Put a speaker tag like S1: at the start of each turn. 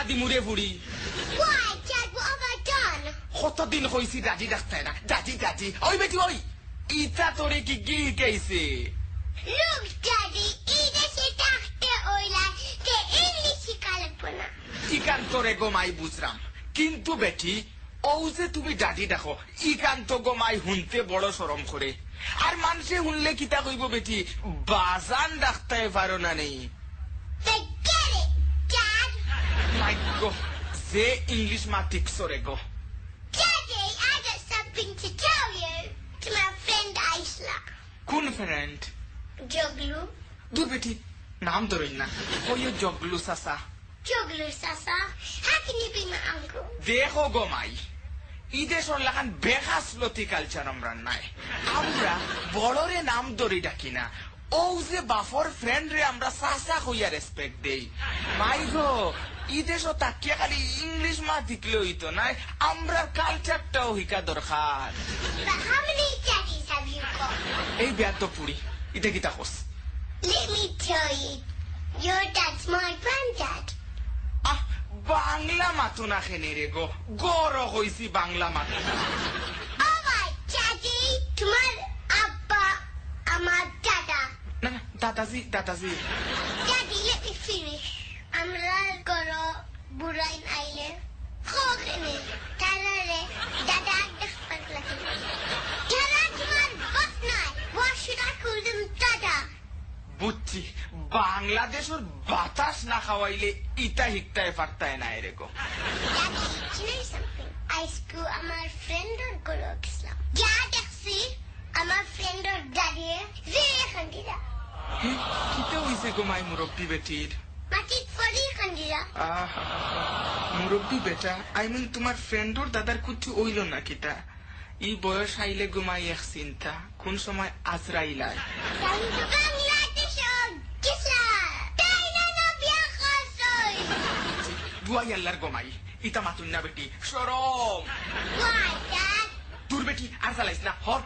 S1: দিমুরে ফুড়ি
S2: Why, Dad, what have I done?
S1: কতদিন হইছি দাদি ডাকতে না দাদি দাদি ওই বেটি ওই ইটা তোরে কি কি কেছে
S2: Look, Daddy, ইদেশে থাকতে ওইলা কে ইংলিশ শিখালেন না।
S1: ইকান তোরে গোমাই বুঝরাম কিন্তু বেটি ও যে তুমি দাদি ডাকো ইকান তো গোমাই হুনতে বড় শরম করে আর মানুষে হুনলে কিতা কইব বেটি বাজান ডাকতে পারো না নেই
S2: Forget it, Dad.
S1: মাই গো যে ইংলিশ মা ঠিক সরে গো
S2: Daddy, I got something to tell you. To my friend Aisla.
S1: কোন ফ্রেন্ড
S2: Joglu.
S1: দূর বেটি নাম ধরুন না ওই জগলু সাসা
S2: Joglu, Sasa. How can you be my uncle?
S1: দেখো গোমাই ঈদে সরলাখান বেখাস লতি কালচার আমরা নাই আমরা বড়রে নাম ধরি ডাকি না ও যে বাফর ফ্রেন্ড রে আমরা সাসা হইয়া রেসপেক্ট দেই মাই গো ঈদে সো তাকিয়া খালি ইংলিশ মা দিকলে হইতো নাই আমরা কালচারটাও হিকা দরকার
S2: But how many daddies have you got?
S1: এই বিয়ার তো পুরি ইতে কিতা cos
S2: Let me tell you. Your dad's my granddad.
S1: আহ বাংলা মাতো না খেনে রে গো গর হইছি বাংলা মাতো
S2: All right, Daddy. Tomar Abba Amar Dada.
S1: না না দাদাজি দাদাজি
S2: Daddy, let me finish. Amra Goro Burain Aile. Khokene. Tarare. Dada Dakpatlaki. Dada Tomar Botnai. Why should I call them Dada?
S1: বুঝছি বাংলাদেশের বাতাস না খাওয়াইলে ইটা হিকটায় পারতায় না রে গো
S2: Daddy, do you know something? I school Amar friend or Goro Islam. Yeah, Daxi. Amar friend or Daddy. Zee Khandida.
S1: কিতে হইছে গো মাই মুরব্বী বেটির
S2: Matit Fori Khandida.
S1: মুরব্বী বেটা আই মিন তোমার ফ্রেন্ডর দাদার কুচু ওইল না কিতা ই বয়স আইলে ঘুমাই এক চিন্তা কোন সময় আজরাইলায়
S2: Santo Bangladesh or Gisla. Taina no biakasoi.
S1: দুয়াই আল্লাহর গোমাই ইতা মাতুন না বেটি সরম
S2: Why, Dad?
S1: দূর বেটি আর চালাইস না হর